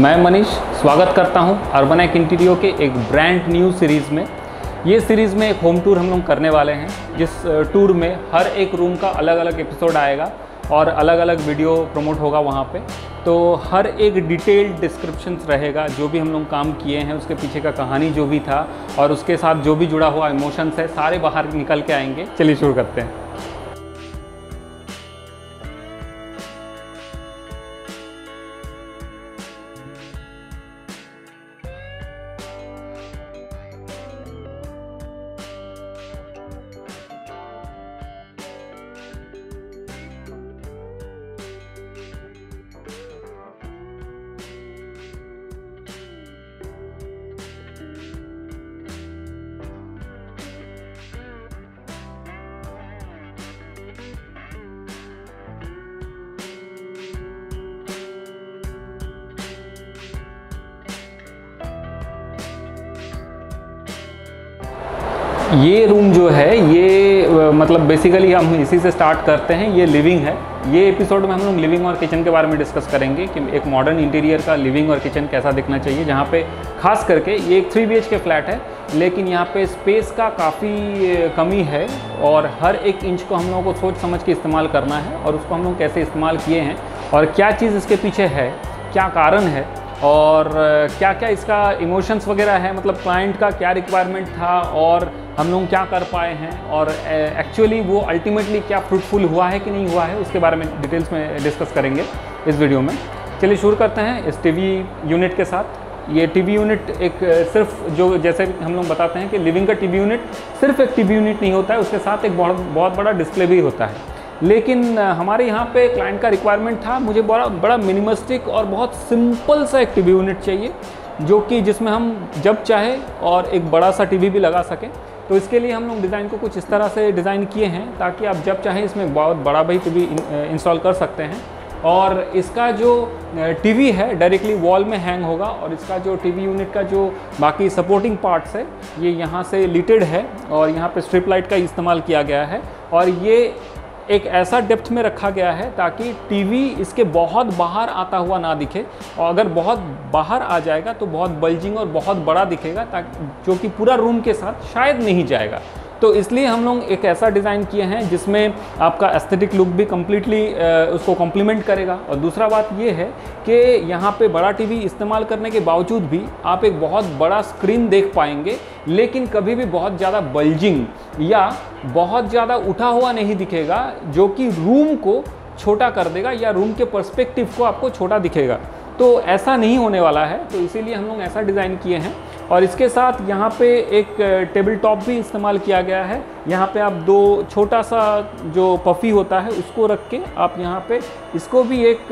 मैं मनीष स्वागत करता हूं अर्बनैक इंटीरियो के एक ब्रांड न्यू सीरीज़ में। ये सीरीज़ में एक होम टूर हम लोग करने वाले हैं, जिस टूर में हर एक रूम का अलग अलग एपिसोड आएगा और अलग अलग वीडियो प्रमोट होगा वहाँ पे। तो हर एक डिटेल्ड डिस्क्रिप्शंस रहेगा, जो भी हम लोग काम किए हैं उसके पीछे का कहानी जो भी था और उसके साथ जो भी जुड़ा हुआ इमोशंस है सारे बाहर निकल के आएंगे। चलिए शुरू करते हैं। ये रूम जो है ये मतलब बेसिकली हम इसी से स्टार्ट करते हैं। ये लिविंग है। ये एपिसोड में हम लोग लिविंग और किचन के बारे में डिस्कस करेंगे कि एक मॉडर्न इंटीरियर का लिविंग और किचन कैसा दिखना चाहिए, जहाँ पे खास करके ये एक 3 BHK फ्लैट है, लेकिन यहाँ पे स्पेस का काफ़ी कमी है और हर एक इंच को हम लोगों को सोच समझ के इस्तेमाल करना है। और उसको हम लोग कैसे इस्तेमाल किए हैं और क्या चीज़ इसके पीछे है, क्या कारण है और क्या क्या इसका इमोशंस वगैरह है, मतलब क्लाइंट का क्या रिक्वायरमेंट था और हम लोग क्या कर पाए हैं और एक्चुअली वो अल्टीमेटली क्या फ्रूटफुल हुआ है कि नहीं हुआ है, उसके बारे में डिटेल्स में डिस्कस करेंगे इस वीडियो में। चलिए शुरू करते हैं इस टीवी यूनिट के साथ। ये टीवी यूनिट एक सिर्फ जो जैसे हम लोग बताते हैं कि लिविंग का टीवी यूनिट सिर्फ एक टीवी यूनिट नहीं होता है, उसके साथ एक बहुत बड़ा डिस्प्ले भी होता है। लेकिन हमारे यहाँ पे क्लाइंट का रिक्वायरमेंट था, मुझे बड़ा मिनिमलिस्टिक और बहुत सिंपल सा एक टीवी यूनिट चाहिए, जो कि जिसमें हम जब चाहे और एक बड़ा सा टीवी भी लगा सकें। तो इसके लिए हम लोग डिज़ाइन को कुछ इस तरह से डिज़ाइन किए हैं ताकि आप जब चाहें इसमें बहुत बड़ा भी टीवी इंस्टॉल कर सकते हैं। और इसका जो टीवी है डायरेक्टली वॉल में हैंग होगा और इसका जो टीवी यूनिट का जो बाकी सपोर्टिंग पार्ट्स है ये यहाँ से लिटेड है और यहाँ पे स्ट्रिप लाइट का इस्तेमाल किया गया है। और ये एक ऐसा डेप्थ में रखा गया है ताकि टीवी इसके बहुत बाहर आता हुआ ना दिखे, और अगर बहुत बाहर आ जाएगा तो बहुत बल्जिंग और बहुत बड़ा दिखेगा, ताकि जो कि पूरा रूम के साथ शायद नहीं जाएगा। तो इसलिए हम लोग एक ऐसा डिज़ाइन किए हैं जिसमें आपका एस्थेटिक लुक भी कम्प्लीटली उसको कॉम्प्लीमेंट करेगा। और दूसरा बात ये है कि यहाँ पे बड़ा टीवी इस्तेमाल करने के बावजूद भी आप एक बहुत बड़ा स्क्रीन देख पाएंगे, लेकिन कभी भी बहुत ज़्यादा बल्जिंग या बहुत ज़्यादा उठा हुआ नहीं दिखेगा, जो कि रूम को छोटा कर देगा या रूम के पर्सपेक्टिव को आपको छोटा दिखेगा। तो ऐसा नहीं होने वाला है, तो इसीलिए हम लोग ऐसा डिज़ाइन किए हैं। और इसके साथ यहाँ पे एक टेबल टॉप भी इस्तेमाल किया गया है। यहाँ पे आप 2 छोटा सा जो पफ़ी होता है उसको रख के आप यहाँ पे इसको भी एक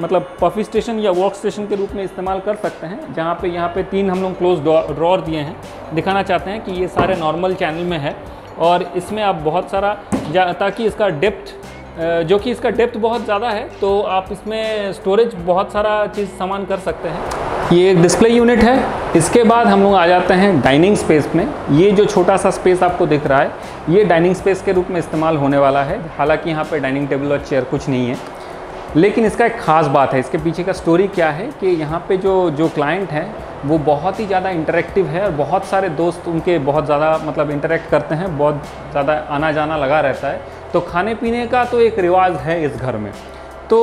मतलब पफ़ी स्टेशन या वर्क स्टेशन के रूप में इस्तेमाल कर सकते हैं, जहाँ पे यहाँ पे 3 हम लोग क्लोज ड्रॉर दिए हैं। दिखाना चाहते हैं कि ये सारे नॉर्मल चैनल में है और इसमें आप बहुत सारा ताकि इसका डेप्थ जो कि इसका डेप्थ बहुत ज़्यादा है, तो आप इसमें स्टोरेज बहुत सारा चीज़ सामान कर सकते हैं। ये एक डिस्प्ले यूनिट है। इसके बाद हम लोग आ जाते हैं डाइनिंग स्पेस में। ये जो छोटा सा स्पेस आपको दिख रहा है ये डाइनिंग स्पेस के रूप में इस्तेमाल होने वाला है। हालांकि यहाँ पे डाइनिंग टेबल और चेयर कुछ नहीं है, लेकिन इसका एक ख़ास बात है। इसके पीछे का स्टोरी क्या है कि यहाँ पे जो क्लाइंट हैं वो बहुत ही ज़्यादा इंटरेक्टिव है और बहुत सारे दोस्त उनके बहुत ज़्यादा मतलब इंटरेक्ट करते हैं, बहुत ज़्यादा आना जाना लगा रहता है। तो खाने पीने का तो एक रिवाज है इस घर में। तो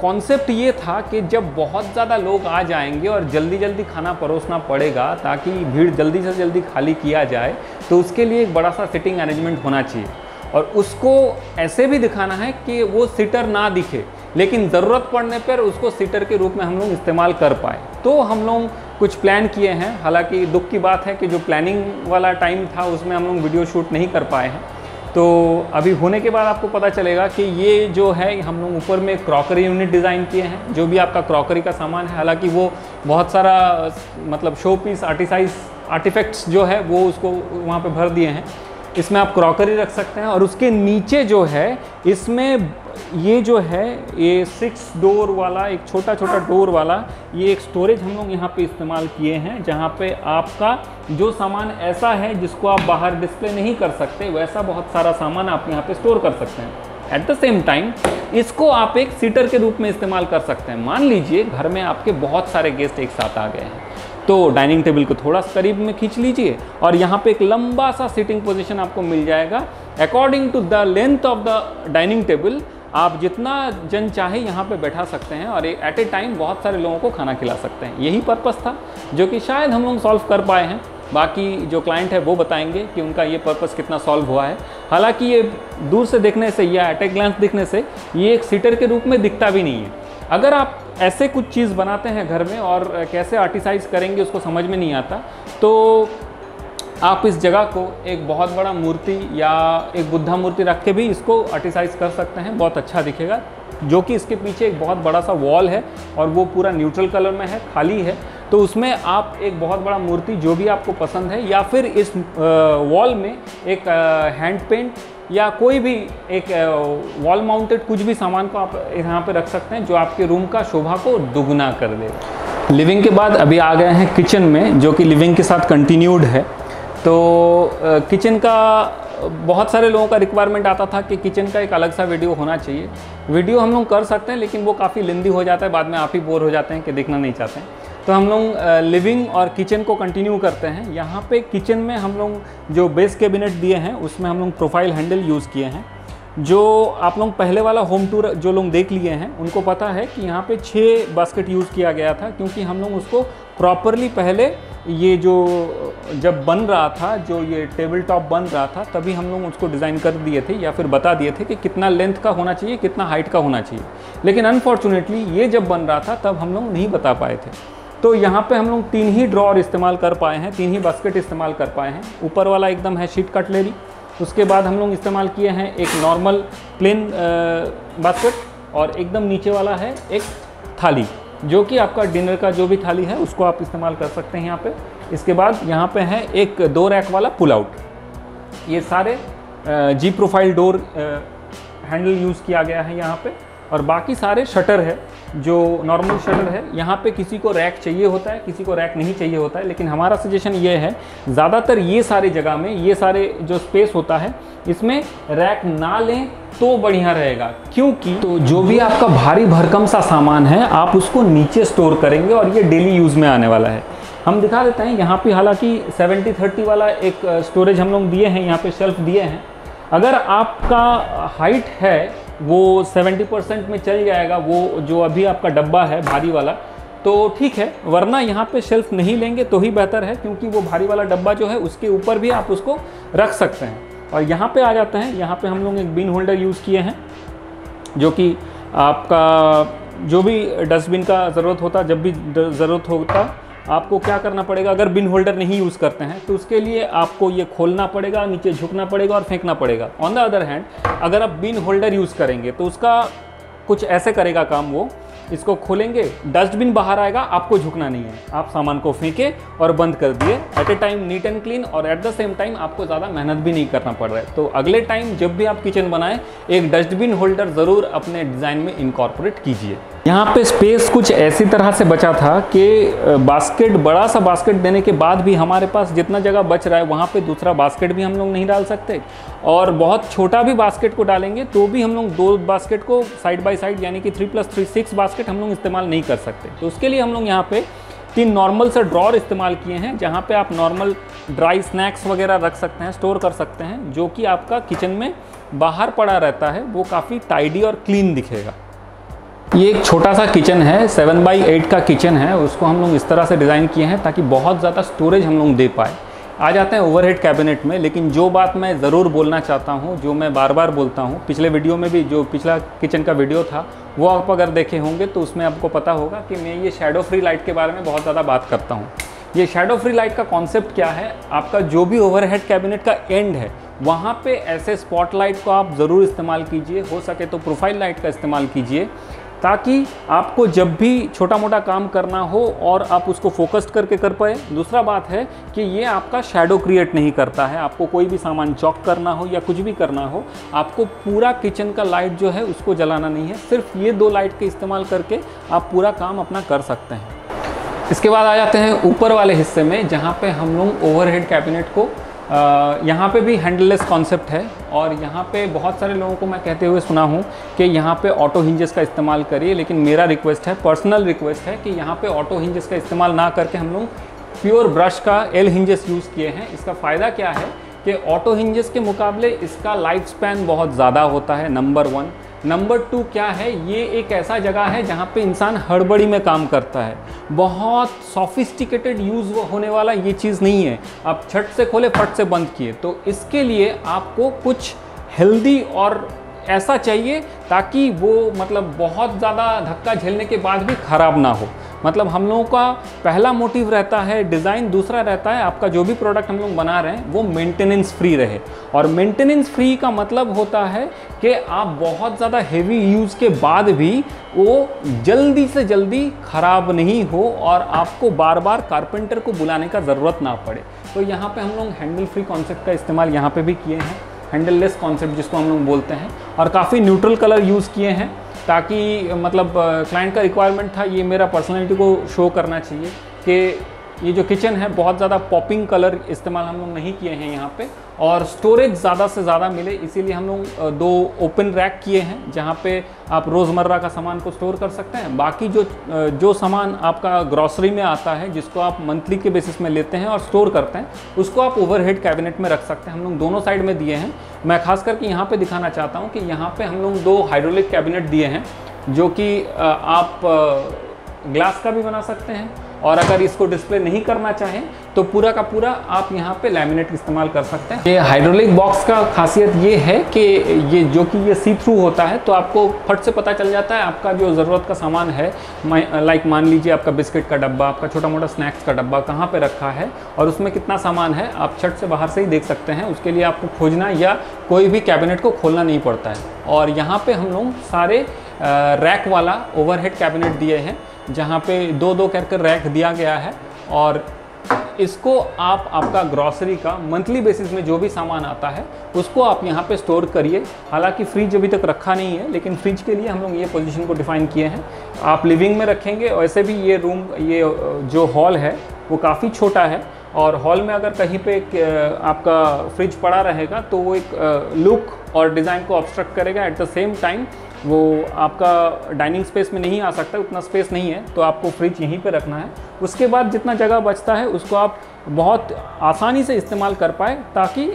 कॉन्सेप्ट ये था कि जब बहुत ज़्यादा लोग आ जाएंगे और जल्दी जल्दी खाना परोसना पड़ेगा ताकि भीड़ जल्दी से जल्दी खाली किया जाए, तो उसके लिए एक बड़ा सा सिटिंग अरेंजमेंट होना चाहिए। और उसको ऐसे भी दिखाना है कि वो सिटर ना दिखे, लेकिन ज़रूरत पड़ने पर उसको सिटर के रूप में हम लोग इस्तेमाल कर पाए। तो हम लोग कुछ प्लान किए हैं। हालांकि दुख की बात है कि जो प्लानिंग वाला टाइम था उसमें हम लोग वीडियो शूट नहीं कर पाए हैं। तो अभी होने के बाद आपको पता चलेगा कि ये जो है हम लोग ऊपर में क्रॉकरी यूनिट डिज़ाइन किए हैं। जो भी आपका क्रॉकरी का सामान है, हालांकि वो बहुत सारा मतलब शो पीस आर्टिफैक्ट्स जो है वो उसको वहाँ पे भर दिए हैं। इसमें आप क्रॉकरी रख सकते हैं और उसके नीचे जो है इसमें ये जो है ये 6 डोर वाला एक छोटा डोर वाला ये एक स्टोरेज हम लोग यहाँ पे इस्तेमाल किए हैं, जहाँ पे आपका जो सामान ऐसा है जिसको आप बाहर डिस्प्ले नहीं कर सकते, वैसा बहुत सारा सामान आप यहाँ पे स्टोर कर सकते हैं। एट द सेम टाइम इसको आप एक सीटर के रूप में इस्तेमाल कर सकते हैं। मान लीजिए घर में आपके बहुत सारे गेस्ट एक साथ आ गए हैं, तो डाइनिंग टेबल को थोड़ा सा करीब में खींच लीजिए और यहाँ पे एक लंबा सा सिटिंग पोजीशन आपको मिल जाएगा। According to the length of the dining table आप जितना जन चाहे यहाँ पे बैठा सकते हैं और एट ए टाइम बहुत सारे लोगों को खाना खिला सकते हैं। यही पर्पस था जो कि शायद हम लोग सॉल्व कर पाए हैं। बाकी जो क्लाइंट है वो बताएंगे कि उनका ये पर्पस कितना सॉल्व हुआ है। हालांकि ये दूर से देखने से या एट ए ग्लांस दिखने से ये एक सीटर के रूप में दिखता भी नहीं है। अगर आप ऐसे कुछ चीज़ बनाते हैं घर में और कैसे आर्टिसाइज करेंगे उसको समझ में नहीं आता, तो आप इस जगह को एक बहुत बड़ा मूर्ति या एक बुद्धा मूर्ति रख के भी इसको आर्टिसाइज कर सकते हैं, बहुत अच्छा दिखेगा। जो कि इसके पीछे एक बहुत बड़ा सा वॉल है और वो पूरा न्यूट्रल कलर में है, खाली है, तो उसमें आप एक बहुत बड़ा मूर्ति जो भी आपको पसंद है या फिर इस वॉल में एक हैंड पेंट या कोई भी एक वॉल माउंटेड कुछ भी सामान को आप यहाँ पे रख सकते हैं जो आपके रूम का शोभा को दुगना कर देगा। लिविंग के बाद अभी आ गए हैं किचन में, जो कि लिविंग के साथ कंटिन्यूड है। तो किचन का बहुत सारे लोगों का रिक्वायरमेंट आता था कि किचन का एक अलग सा वीडियो होना चाहिए। वीडियो हम लोग कर सकते हैं लेकिन वो काफ़ी लेंदी हो जाता है, बाद में आप ही बोर हो जाते हैं कि देखना नहीं चाहते हैं। तो हम लोग लिविंग और किचन को कंटिन्यू करते हैं। यहाँ पे किचन में हम लोग जो बेस कैबिनेट दिए हैं उसमें हम लोग प्रोफाइल हैंडल यूज़ किए हैं। जो आप लोग पहले वाला होम टूर जो लोग देख लिए हैं उनको पता है कि यहाँ पे 6 बास्केट यूज़ किया गया था, क्योंकि हम लोग उसको प्रॉपरली पहले ये जो जब बन रहा था, जो ये टेबल टॉप बन रहा था, तभी हम लोग उसको डिज़ाइन कर दिए थे या फिर बता दिए थे कि कितना लेंथ का होना चाहिए, कितना हाइट का होना चाहिए। लेकिन अनफॉर्चुनेटली ये जब बन रहा था तब हम लोग नहीं बता पाए थे। तो यहाँ पे हम लोग 3 ही ड्रॉर इस्तेमाल कर पाए हैं, 3 ही बास्केट इस्तेमाल कर पाए हैं। ऊपर वाला एकदम है शीट कटलेरी, उसके बाद हम लोग इस्तेमाल किए हैं एक नॉर्मल प्लेन बास्केट और एकदम नीचे वाला है एक थाली, जो कि आपका डिनर का जो भी थाली है उसको आप इस्तेमाल कर सकते हैं यहाँ पे। इसके बाद यहाँ पे है एक 2 रैक वाला पुल आउट। ये सारे G profile door handle use किया गया है यहाँ पे, और बाकी सारे शटर है जो नॉर्मल शटर है। यहाँ पे किसी को रैक चाहिए होता है, किसी को रैक नहीं चाहिए होता है, लेकिन हमारा सजेशन ये है ज़्यादातर ये सारे जगह में ये सारे जो स्पेस होता है इसमें रैक ना लें तो बढ़िया रहेगा, क्योंकि तो जो भी आपका भारी भरकम सा सामान है आप उसको नीचे स्टोर करेंगे और ये डेली यूज़ में आने वाला है। हम दिखा देते हैं यहाँ पे, हालांकि 70-30 वाला एक स्टोरेज हम लोग दिए हैं, यहाँ पे शेल्फ दिए हैं। अगर आपका हाइट है वो 70% में चल जाएगा, वो जो अभी आपका डब्बा है भारी वाला, तो ठीक है, वरना यहाँ पे शेल्फ नहीं लेंगे तो ही बेहतर है, क्योंकि वो भारी वाला डब्बा जो है उसके ऊपर भी आप उसको रख सकते हैं। और यहाँ पे आ जाते हैं, यहाँ पे हम लोग एक बिन होल्डर यूज़ किए हैं, जो कि आपका जो भी डस्टबिन का ज़रूरत होता, जब भी ज़रूरत होता आपको क्या करना पड़ेगा, अगर बिन होल्डर नहीं यूज़ करते हैं तो उसके लिए आपको ये खोलना पड़ेगा, नीचे झुकना पड़ेगा और फेंकना पड़ेगा। ऑन द अदर हैंड अगर आप बिन होल्डर यूज़ करेंगे तो उसका कुछ ऐसे करेगा काम, वो इसको खोलेंगे, डस्टबिन बाहर आएगा, आपको झुकना नहीं है, आप सामान को फेंके और बंद कर दिए। At a time neat and clean, और एट द सेम टाइम आपको ज़्यादा मेहनत भी नहीं करना पड़ रहा है। तो अगले टाइम जब भी आप किचन बनाएं एक डस्टबिन होल्डर ज़रूर अपने डिज़ाइन में इनकॉर्पोरेट कीजिए। यहाँ पे स्पेस कुछ ऐसी तरह से बचा था कि बास्केट, बड़ा सा बास्केट देने के बाद भी हमारे पास जितना जगह बच रहा है वहाँ पे दूसरा बास्केट भी हम लोग नहीं डाल सकते, और बहुत छोटा भी बास्केट को डालेंगे तो भी हम लोग 2 बास्केट को साइड बाय साइड यानी कि 3+3 6 बास्केट हम लोग इस्तेमाल नहीं कर सकते। तो उसके लिए हम लोग यहाँ पे 3 नॉर्मल से ड्रॉर इस्तेमाल किए हैं, जहाँ पे आप नॉर्मल ड्राई स्नैक्स वगैरह रख सकते हैं, स्टोर कर सकते हैं, जो कि आपका किचन में बाहर पड़ा रहता है वो काफ़ी टाइडी और क्लीन दिखेगा। ये एक छोटा सा किचन है, 7x8 का किचन है, उसको हम लोग इस तरह से डिज़ाइन किए हैं ताकि बहुत ज़्यादा स्टोरेज हम लोग दे पाए। आ जाते हैं ओवरहेड कैबिनेट में, लेकिन जो बात मैं ज़रूर बोलना चाहता हूँ, जो मैं बार बार बोलता हूँ, पिछले वीडियो में भी जो पिछला किचन का वीडियो था वो आप अगर देखे होंगे तो उसमें आपको पता होगा कि मैं ये शैडो फ्री लाइट के बारे में बहुत ज़्यादा बात करता हूँ। ये शैडो फ्री लाइट का कॉन्सेप्ट क्या है, आपका जो भी ओवरहेड कैबिनेट का एंड है वहाँ पे ऐसे स्पॉटलाइट को आप ज़रूर इस्तेमाल कीजिए, हो सके तो प्रोफाइल लाइट का इस्तेमाल कीजिए, ताकि आपको जब भी छोटा मोटा काम करना हो और आप उसको फोकस्ड करके कर पाए। दूसरा बात है कि ये आपका शैडो क्रिएट नहीं करता है, आपको कोई भी सामान चॉक करना हो या कुछ भी करना हो, आपको पूरा किचन का लाइट जो है उसको जलाना नहीं है, सिर्फ ये 2 लाइट के इस्तेमाल करके आप पूरा काम अपना कर सकते हैं। इसके बाद आ जाते हैं ऊपर वाले हिस्से में, जहाँ पे हम लोग ओवरहेड कैबिनेट को यहाँ पे भी हैंडललेस कॉन्सेप्ट है। और यहाँ पे बहुत सारे लोगों को मैं कहते हुए सुना हूँ कि यहाँ पे ऑटो हिंजेस का इस्तेमाल करिए, लेकिन मेरा रिक्वेस्ट है, पर्सनल रिक्वेस्ट है कि यहाँ पे ऑटो हिंजेस का इस्तेमाल ना करके हम लोग प्योर ब्रश का एल हिंजेस यूज़ किए हैं। इसका फ़ायदा क्या है कि ऑटो हिंजेस के मुकाबले इसका लाइफ स्पैन बहुत ज़्यादा होता है, नंबर 1। नंबर 2 क्या है, ये एक ऐसा जगह है जहाँ पे इंसान हड़बड़ी में काम करता है, बहुत सॉफिस्टिकेटेड यूज़ होने वाला ये चीज़ नहीं है। आप छट से खोले फट से बंद किए, तो इसके लिए आपको कुछ हेल्दी और ऐसा चाहिए ताकि वो मतलब बहुत ज़्यादा धक्का झेलने के बाद भी ख़राब ना हो। मतलब हम लोगों का पहला मोटिव रहता है डिज़ाइन, दूसरा रहता है आपका जो भी प्रोडक्ट हम लोग बना रहे हैं वो मेंटेनेंस फ्री रहे। और मेंटेनेंस फ्री का मतलब होता है कि आप बहुत ज़्यादा हेवी यूज़ के बाद भी वो जल्दी से जल्दी ख़राब नहीं हो और आपको बार बार कारपेंटर को बुलाने का ज़रूरत ना पड़े। तो यहाँ पे हम लोग हैंडल फ्री कॉन्सेप्ट का इस्तेमाल यहाँ पे भी किए हैं, हैंडल लेस कॉन्सेप्ट जिसको हम लोग बोलते हैं, और काफ़ी न्यूट्रल कलर यूज़ किए हैं ताकि मतलब क्लाइंट का रिक्वायरमेंट था, ये मेरा पर्सनैलिटी को शो करना चाहिए कि ये जो किचन है बहुत ज़्यादा पॉपिंग कलर इस्तेमाल हम लोग नहीं किए हैं यहाँ पे, और स्टोरेज ज़्यादा से ज़्यादा मिले इसीलिए हम लोग 2 ओपन रैक किए हैं जहाँ पे आप रोज़मर्रा का सामान को स्टोर कर सकते हैं। बाकी जो सामान आपका ग्रॉसरी में आता है जिसको आप मंथली के बेसिस में लेते हैं और स्टोर करते हैं, उसको आप ओवरहेड कैबिनेट में रख सकते हैं। हम लोग दोनों साइड में दिए हैं। मैं खास करके यहाँ पे दिखाना चाहता हूँ कि यहाँ पे हम लोग 2 हाइड्रोलिक कैबिनेट दिए हैं जो कि आप ग्लास का भी बना सकते हैं, और अगर इसको डिस्प्ले नहीं करना चाहें तो पूरा का पूरा आप यहाँ पे लैमिनेट इस्तेमाल कर सकते हैं। ये हाइड्रोलिक बॉक्स का खासियत ये है कि ये जो कि ये सी थ्रू होता है, तो आपको फट से पता चल जाता है आपका जो ज़रूरत का सामान है, लाइक मान लीजिए आपका बिस्किट का डब्बा, आपका छोटा मोटा स्नैक्स का डब्बा कहाँ पे रखा है और उसमें कितना सामान है, आप छट से बाहर से ही देख सकते हैं। उसके लिए आपको खोजना या कोई भी कैबिनेट को खोलना नहीं पड़ता है। और यहाँ पर हम लोग सारे रैक वाला ओवरहेड कैबिनेट दिए हैं जहाँ पे 2-2 करके रैक दिया गया है, और इसको आप आपका ग्रॉसरी का मंथली बेसिस में जो भी सामान आता है उसको आप यहाँ पे स्टोर करिए। हालांकि फ्रिज अभी तक रखा नहीं है, लेकिन फ्रिज के लिए हम लोग ये पोजीशन को डिफ़ाइन किए हैं। आप लिविंग में रखेंगे, वैसे भी ये रूम, ये जो हॉल है वो काफ़ी छोटा है, और हॉल में अगर कहीं पे आपका फ्रिज पड़ा रहेगा तो वो एक लुक और डिज़ाइन को ऑब्स्ट्रक्ट करेगा। एट द सेम टाइम वो आपका डाइनिंग स्पेस में नहीं आ सकता, उतना स्पेस नहीं है, तो आपको फ्रिज यहीं पे रखना है। उसके बाद जितना जगह बचता है उसको आप बहुत आसानी से इस्तेमाल कर पाए, ताकि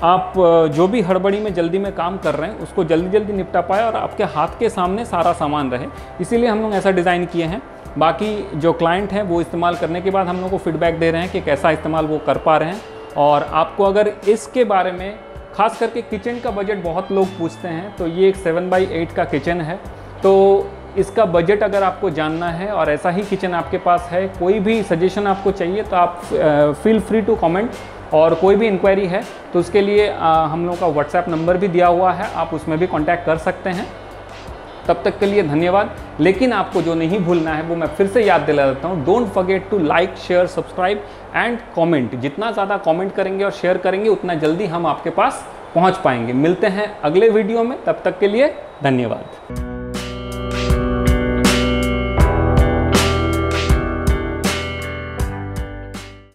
आप जो भी हड़बड़ी में जल्दी में काम कर रहे हैं उसको जल्दी जल्दी निपटा पाए और आपके हाथ के सामने सारा सामान रहे। इसीलिए हम लोग ऐसा डिज़ाइन किए हैं। बाकी जो क्लाइंट हैं वो इस्तेमाल करने के बाद हम लोग को फीडबैक दे रहे हैं कि कैसा इस्तेमाल वो कर पा रहे हैं। और आपको अगर इसके बारे में, खास करके किचन का बजट बहुत लोग पूछते हैं, तो ये एक 7x8 का किचन है। तो इसका बजट अगर आपको जानना है और ऐसा ही किचन आपके पास है, कोई भी सजेशन आपको चाहिए तो आप फील फ्री टू कमेंट, और कोई भी इंक्वायरी है तो उसके लिए हम लोग का व्हाट्सएप नंबर भी दिया हुआ है, आप उसमें भी कांटेक्ट कर सकते हैं। तब तक के लिए धन्यवाद। लेकिन आपको जो नहीं भूलना है वो मैं फिर से याद दिला देता हूँ, don't forget to like, share, subscribe and comment. जितना ज़्यादा कमेंट करेंगे और शेयर करेंगे उतना जल्दी हम आपके पास पहुँच पाएंगे। मिलते हैं अगले वीडियो में, तब तक के लिए धन्यवाद।